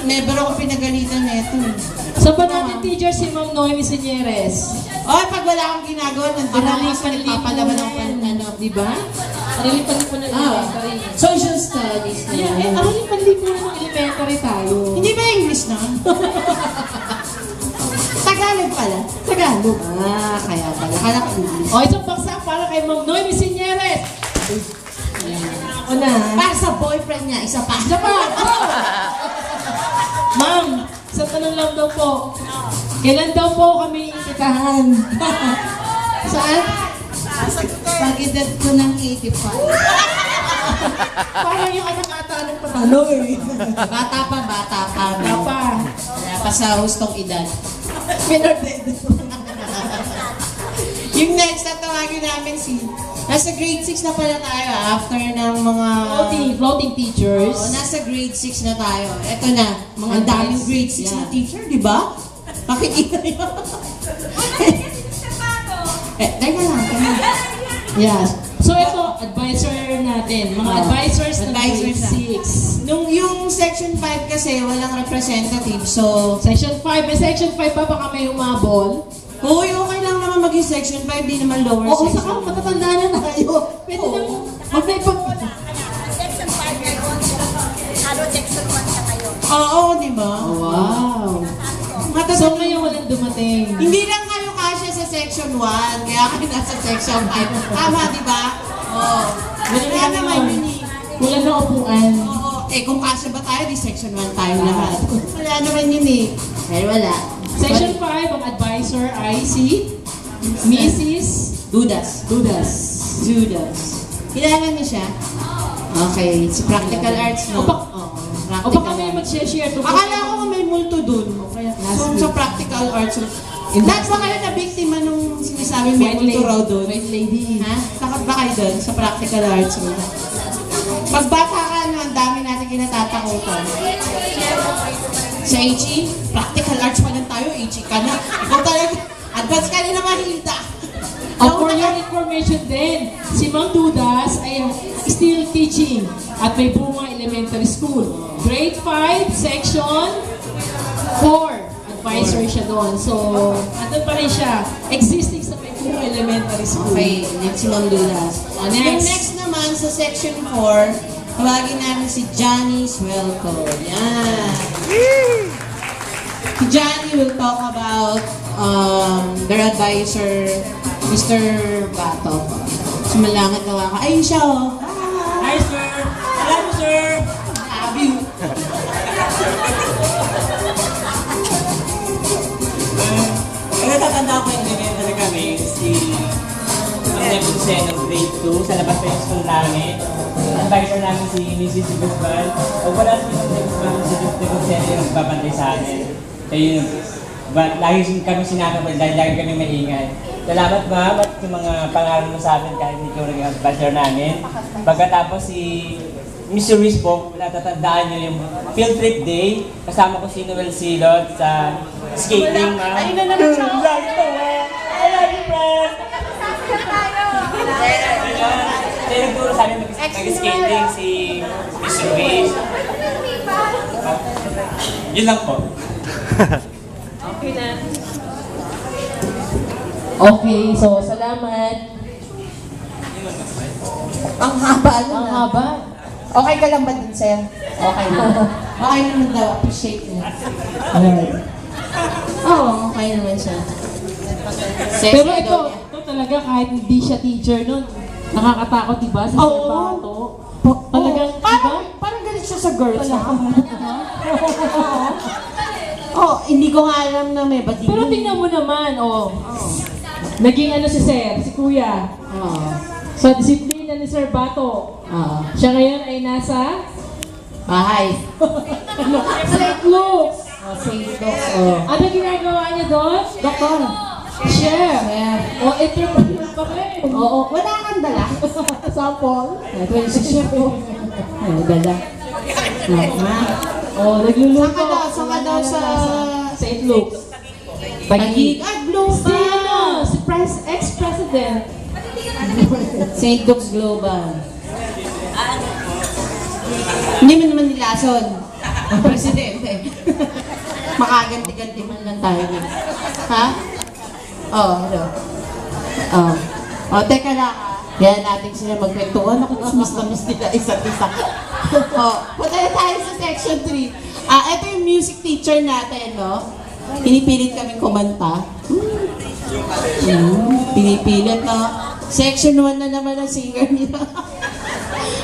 never ako pinagalitan neto. So, pa natin teacher si Ma'am Noemi Sinyeres. Oh, pag wala akong ginagawa, nandun ako kasi nagpapalaban ng panlano. Di ba? Araling panlipunan ng elementary. Social studies na Yeah, yan. araling panlipunan ng elementary tayo. Hindi ba English na? Tagalog pala. Tagalog. Kaya pala. Kala ko English. O, isang paksa para kay Ma'am Noemi Sinyeres. Ako na. Para sa boyfriend niya, isa pa. Isa pa! Ma'am, sa tanong lang daw po. Kailan daw po kami iikitahan? Saan? Pag-edad ko ng 85. Parang yung anak ata ng patalo eh. Bata pa. Wala pa. Wala pa sa hustong edad. Minor de edad. Yung next na tawagin namin si... Nasa grade 6 na pala tayo after ng mga... Floating teachers. Nasa grade 6 na tayo. Ito na, mga Ang daming best. grade 6 na teacher, di ba? Pakikita nyo. Teka lang. Yes. So ito, advisor natin. Mga advisors ng grade na. 6. Yung section 5 kasi walang representative, so... Section 5. May section 5 pa baka may umabol. Uy, okay lang naman maging section 5, di naman lower Oo, section. saka matatanda na tayo. Pwede nang mag-report. Section 5 ngayon, Section 1 siya ngayon. Oo, di ba? Wow. So ngayon walang dumating. Hindi lang kayo kasya sa section 1, kaya kayo nasa section 5. Tama, di ba? Oo. Wala naman yun eh. Wala na upuan. Oo. Kung kasya ba tayo, di section 1 tayo lahat. Wala naman yun eh. Pero wala. Section 5, ang advisor ay si Mrs. Dudas. Kilala niyo siya? Okay. Si Practical Arts, no? O baka may mag-share to. Akala ko may multo dun. So, sa Practical Arts. Lahat ba kayo na biktima nung sinasabi may multo raw dun? White lady. Ha? Takot ba kayo dun sa Practical Arts room? Pag bata ka, no, ang dami natin kinatatakutan. Sa HE, Practical Arts pa lang tayo, HE ka na. Ikaw talaga, advance ka na naman, Hilda. For your information din, si Ma'am Dudas ay still teaching at may Bunga Elementary School. Grade 5, Section 4. Advisor siya doon. So, andun pa rin siya. Existing sa may Bunga Elementary School. Okay, next si Ma'am Dudas. Next. Yung next naman sa Section 4, tawagin namin si Johnny Swelco. Yan. Si Johnny will talk about their advisor, Mr. Bato. Sumalangit na waka. Ayun siya, oh. Hi, sir! Hello, sir! Love you. Natatanda ko yung elementary kami, si ang Nebuchadnezzar ng grade 2, sa labas pa yung school namin. Ang advisor namin si Mrs. Guzman. Pag wala si Mrs. Guzman, si Nebuchadnezzar yung nagbabantay sa amin. Kaya yun, lagi kami sinakabal dahil lagi kami maingay. Salamat ma'am at yung mga pangalan mo sa amin kahit hindi ko naging advisor namin. Pagkatapos si Mr. Ruiz po, natatandaan niyo yung field trip day. Kasama ko si Noel Silot sa skating ma'am. Ayun na naman siya! Lagi to eh! I love you friend! Kaya nagturo sa amin mag-skating si Mr. Ruiz. Yun lang po. Okay na. Okay, so salamat. Ang haba na. Ang haba. Okay ka lang ba dun, sir? Okay na. Okay naman daw. Appreciate niya. Oo, okay naman siya. Pero ito talaga kahit hindi siya teacher nun, nakakatakot diba sa Oo. Sabato? Talagang, diba? Parang galit siya sa girls, ha? Oh, hindi ko nga alam na may bading. Pero tingnan mo naman, oh. Naging ano si Sir, si Kuya. Sa disiplina ni Sir Bato. Siya ngayon ay nasa Bahay. St. Luke's. St. Luke's. Ano ginagawa niya doon? Doktor. Chef. O, entrepreneur pa rin. Oo. Wala kang dala. Sample. Ito si chef. Dala. O, nagluluto. Saan ka daw sa... St. Luke's. Pagig. Si ano, si ex-president. St. Luke's Global. Hindi mo naman nilason. Presidente. Makaganti-ganti man lang tayo. Ha? Oo, ano? Oo. Oh, teka lang. Yan natin sila magkwentuhan. Ako, mas namis nila isa't isa. Oh, punta na tayo sa section 3. Ito yung music teacher natin, no? Pinipilit kami kumanta. Pinipilit, no? Section 1 na naman ang singer nila.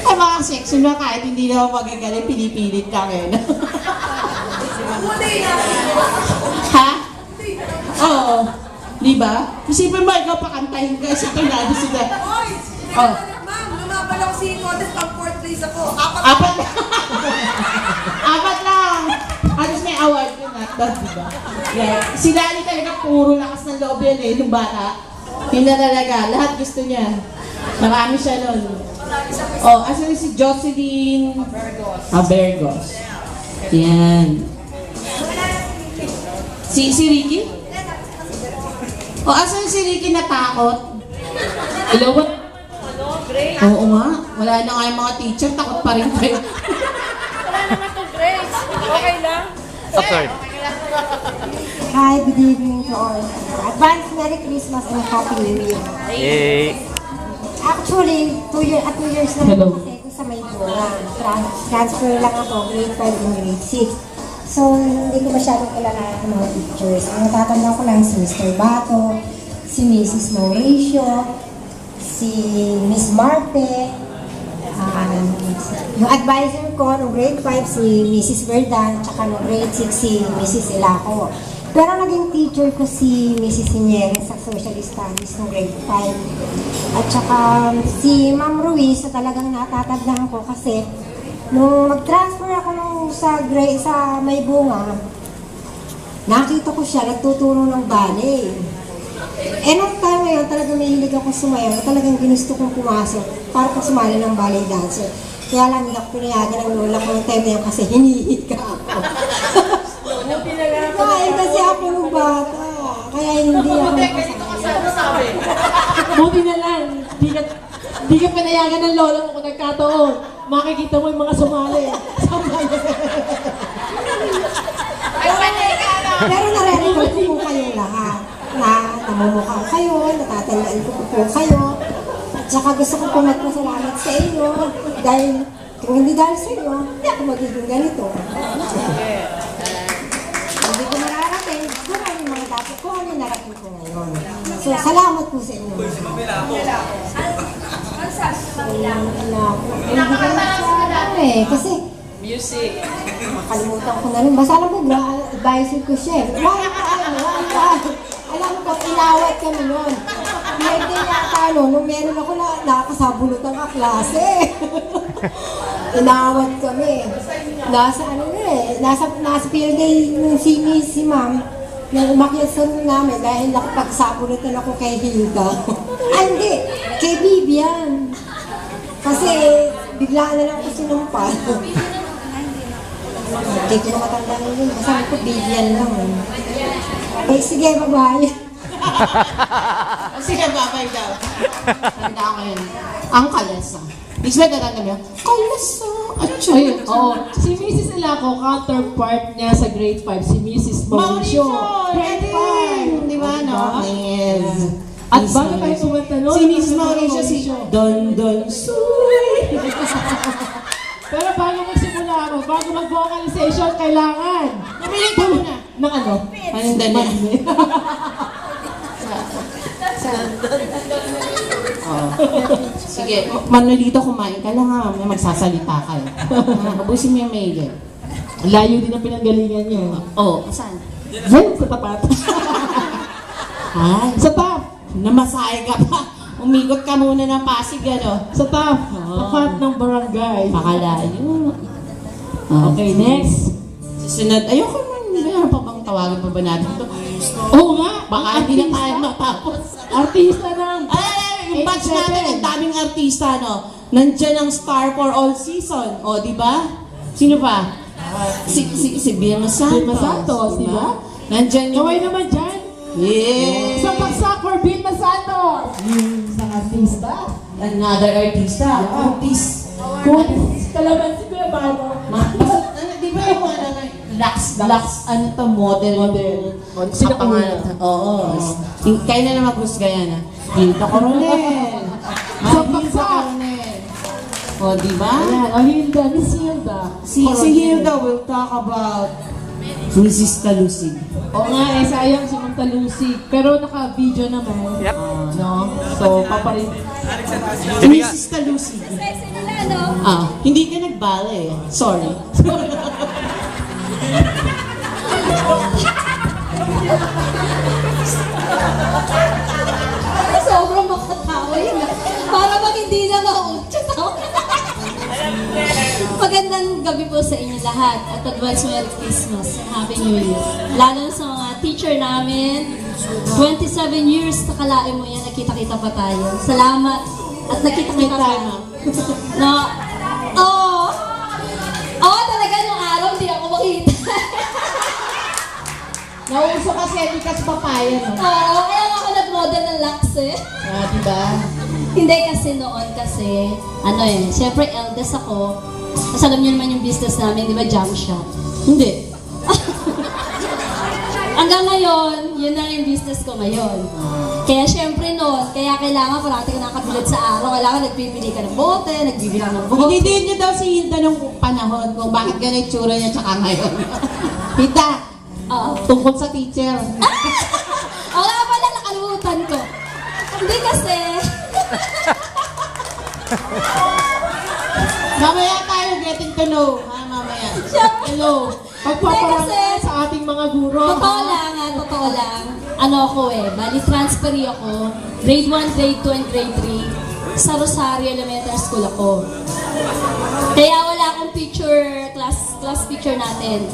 Ay, mga section 1, kahit hindi na magagaling, pinipilit kami, no? Ha? Oo. Di ba? Isipin mo, ikaw pakantahin ka sa tunado sila. Oh. Ma'am, lumabalaw si Nodes pang fourth place ako. Apat lang. Apat lang. Atos may award yun na. Diba? Yeah. Si Lani talaga puro lakas ng loob yan eh, nung bata. Yun na talaga. Lahat gusto niya. Marami siya nun. Oh, asan si Jocelyn Abergos. Yan. Si Ricky? Oh, asan si Ricky natakot? Hello, what? Oo nga. Wala na nga yung mga teacher. Takot pa rin kayo. Wala naman to, Grace. Okay lang. Hi, good evening to all. Advance Merry Christmas and Happy New Year. Actually, 2 years na Hello. kasi ako sa Maybura. Transfer lang ako, grade 5 and grade 6. So, hindi ko masyadong kilala ng mga teachers. Ang natatanda ko lang si Mr. Bato, si Mrs. Mauricio, si Miss Marte, yung advisor ko noong grade 5 si Mrs. Verdan, tsaka noong grade 6 si Mrs. Ilaco. Pero naging teacher ko si Mrs. Inieres sa Social Studies noong grade 5. At tsaka si Ma'am Ruiz na talagang natatandaan ko kasi nung mag-transfer ako sa Maybunga, nakita ko siya, nagtuturo ng ballet. Nung time ngayon, talagang mahilig ako sumayaw, talagang ginusto kong pumasok para pa sumali ng ballet dancer. Kaya lang hindi ako pinayagan ng lola ko ng time na yun kasi hinihika ako. Kain kasi ako ng bata, kaya hindi ako nakasali. Buti na lang, di ka pinayagan ng lola mo kung nagkataon. Makikita mo yung mga sumali. Pero nare-record ko po kayong lahat. Na namumukha kayo, natatandaan ko po kayo. At saka gusto ko po magpasalamat sa inyo. Dahil kung hindi dahil sa inyo, hindi ako magiging ganito. Hindi ko mararating kung ano yung mga dapat ko, ano yung narating ko ngayon. So, salamat po sa inyo. Kasi Music. makalimutan ko na rin. Basta alam mo, advisor ko siya. Alam ko, inawat kami nun. Pwede yata, nung meron ako na nakakasabulot ang kaklase. Inawat kami. Nasa nasa field day nung si ma'am, nang umakyat sa room namin dahil nakapagsabulotan ako kay Hilda. Hindi, kay Vivian. Kasi bigla na lang ako sinumpal. Hindi ko na matandaan yun. Sabi ko, Vivian lang. Eh, sige, bye-bye. Sige, babay daw. Tanda ko yun. Ang kalesa. Ibig sabihin, tatanda mo yun? Kalesa. Ayun, oo. Si Mrs. Ilaco, counterpart niya sa grade 5, si Mrs. Mauricio. Grade 5. Di ba, no? Yes. At bago tayo kumanta nun, Si Mrs. Mauricio, si Don Don Suy. Pero bago magsimula ako, bago mag-vocalization, kailangan. Pumili ka muna. Ng ano? Anong dali? Sige, Manolito, kumain ka lang ha. May magsasalita ka. Abusin mo yung mail. Layo din ang pinanggalingan niya. Oo, saan? Yan, sa tapat. Ay, Sa top. namasahe ka pa. Umikot ka muna ng Pasig, ano? Sa top. Tapat ng barangay. Pakalayo. Okay, next. Susunod, ayoko man, meron pa bang tawagan pa ba natin ito? Oo nga. Baka hindi na tayo matapos. Artista ng... Ay, yung batch natin, ang daming artista, no? Nandiyan ang star for all season. O, di ba? Sino pa? Si Vilma Santos. Vilma Santos, di ba? Nandiyan yung... Kaway naman dyan. Yeah! Sa pagsak for Vilma Santos. Sa artista. Another artista. Artist. Kung kalaban si Kuya Bano. Di ba yung ano to, model. Sino Sa pangalan. Oo. Kaya na naman gusto yan, ha? Hilda Coronel. Hilda Coronel. O, di ba? Ayan, Hilda, Miss Hilda. Si Hilda will talk about Mrs. Talusig. Oo nga, sayang si Ma'am Talusig. Pero naka-video naman. Yep. No? So, paparin. Mrs. Talusig. Kasi nila, no? Hindi ka nagbala eh. Sorry. Sobrang makatawa yun. Para mag hindi na mautyo. Magandang gabi po sa inyo lahat at advance Merry Christmas. Happy New Year. Lalo sa mga teacher namin, 27 years nakalain mo yan, nakita-kita pa tayo. Salamat at nakita-kita tayo. No? Oo, talaga nung araw hindi ako makita. Nauso kasi Likas Papaya, no? Oo, kaya ako nag-model ng Lux eh. Diba? Hindi kasi noon kasi, syempre eldest ako. Kasi alam niyo naman yung business namin, di ba, jam shop? Hindi. Hanggang ngayon, yun na yung business ko ngayon. Kaya syempre noon, kaya kailangan parati ka nakabilid sa araw. Kailangan nagbibili ka ng bote, nagbibili ka ng bote. Hindi niyo daw si Hilda nung panahon kung bakit ganun itsura niya tsaka ngayon. Hilda, tungkol sa teacher. O nga pala, nakalimutan ko. Hindi kasi, Mamaya tayo getting to know. Mamaya. Hello. Pagpaparaan sa ating mga guro. totoo lang. Bali transferi ako. Grade 1, grade 2, and grade 3. Sa Rosario Elementary School ako. Kaya wala akong picture, class picture natin.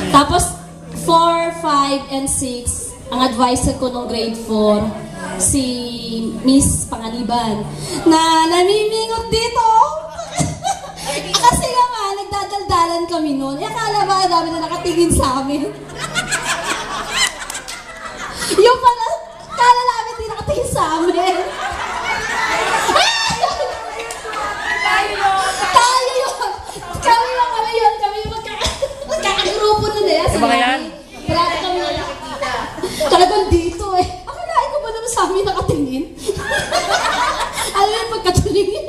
Tapos, 4, 5, and 6, ang advisor ko nung grade 4, si Miss Panganiban, na namimingot dito. Kasi naman, nagdadaldalan kami noon. Akala ba dami na nakatingin sa amin? Yung pala, akala namin di nakatingin sa amin. Tayo yun! Kami yun! Kami yung magkakagrupo nun eh. Sa yan? Parati kami na nakikita. Talagang dito eh. Akalain ko ba naman sa amin nakatingin? Alam mo yung pagkatulingin.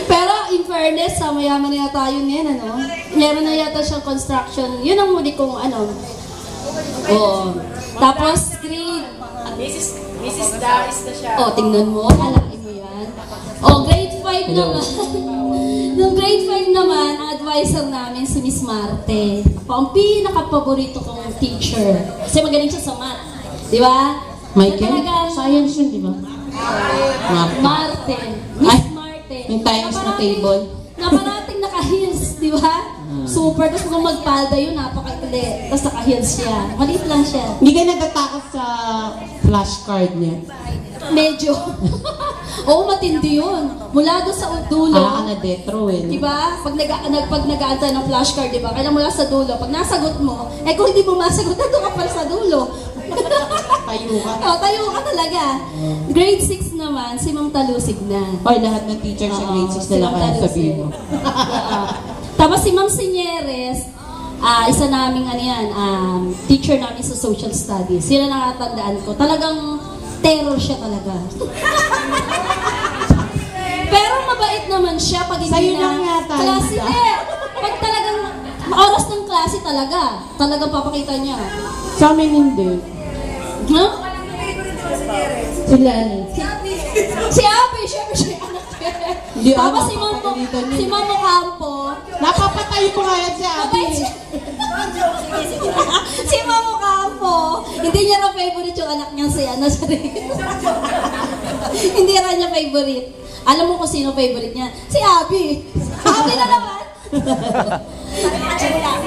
Pero in fairness, mayaman na yata yun yan, Meron na yata siyang construction. Yun ang muli kong Oo. Tapos grade... Mrs. Daris na siya. Tingnan mo. Alain mo yan. Grade 5 naman. Nung grade 5 naman, ang advisor namin si Miss Marte. Ang pinaka-paborito kong teacher. Kasi magaling siya sa math. Di ba? Michael? Science yun, di ba? Marte. Miss Marte. Yung times na table. Na parating naka-heels, di ba? Super. Tapos kung magpalda yun, napakakali. Tapos naka-heels siya. Maliit lang siya. Hindi ka natatakot sa flashcard niya. Medyo. Oo, matindi yun. Mula doon sa dulo. Ka na detro eh. Di ba? Pag nag-aantay ng flashcard, di ba? Kaya mula sa dulo. Pag nasagot mo, kung hindi mo masagot, nandun ka pala sa dulo. Tayo ka. Tayo ka talaga. Grade 6 naman, si Ma'am Talusig na. Hoy, lahat ng teacher sa grade 6 nila kaya sabihin mo. Tapos si Ma'am Sinyeres, isa naming teacher namin sa social studies. Sila nakatandaan ko. Talagang terror siya talaga. Pero mabait naman siya pag hindi sa'yo lang yata. Klase, pag talagang oras ng klase talaga. Talagang papakita niya. Sa amin hindi. Huh? Si Lenny. Si Abby, syempre siya yung anak niya. Hindi, Tapos napapagalitan niya. si Mamo Campo, Napapatay ko nga yan si Abby. mabait siya. Si Mamo Campo, hindi niya na favorite yung anak niya si Hindi rin niya favorite. Alam mo kung sino favorite niya? Si Abby. Abby na naman.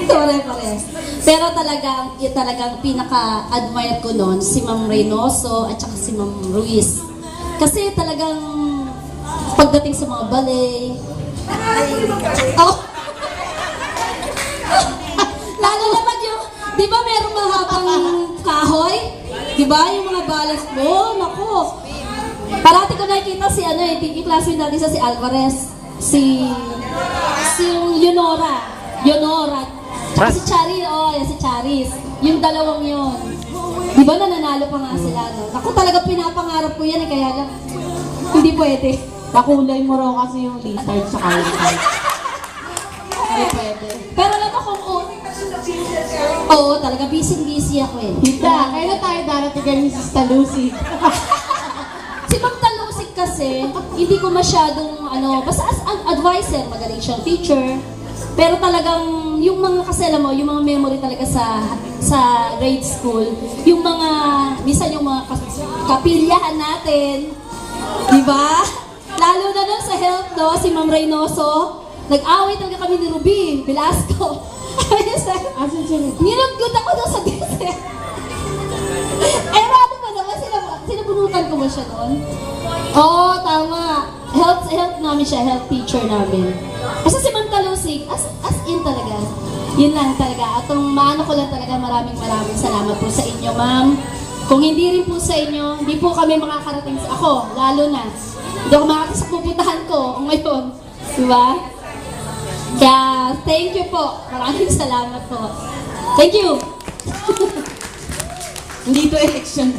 Pare-pares. Pero talagang pinaka-admire ko noon si Ma'am Reynoso at saka si Ma'am Ruiz. Kasi talagang pagdating sa mga ballet, lalo na pag yung, di ba merong mahabang kahoy? Di ba yung mga ballet mo? Naku. Parati ko nakikita si classmate natin si Alvarez. Si yung Leonora. Tsaka si Charis, yan si Charis. Yung dalawang yun. Di ba nananalo pa nga sila, no? Ako talaga pinapangarap ko yan, kaya lang, hindi pwede. Nakulay mo raw kasi yung lizard sa kalimutan. Hindi pwede. Pero alam mo kung oo, talaga busy ako eh. Hita, kailan tayo darating ni Sis Talusig? Si Ma'am Talusig kasi, hindi ko masyadong, basta as an advisor, magaling siyang teacher. Pero talagang, yung mga kasi alam mo, yung mga memory talaga sa grade school, yung mga, minsan yung mga kapilyahan natin, di ba? Lalo na nun sa health, no, si Ma'am Reynoso, nag-away talaga kami ni Ruby Velasco. Asan siya? Nilagod ako doon sa desert. Eh, ano ba naman? Sinabunutan ko ba siya doon? Oo, tama. Health namin siya, health teacher namin. Kasi si Ma'am Talusig, as in talaga. Yun lang talaga. At ang maano ko lang talaga, maraming salamat po sa inyo, ma'am. Kung hindi rin po sa inyo, hindi po kami makakarating sa ako, lalo na. Hindi ako makakarating sa pupuntahan ko ngayon. Diba? Kaya, thank you po. Maraming salamat po. Thank you! Hindi to election.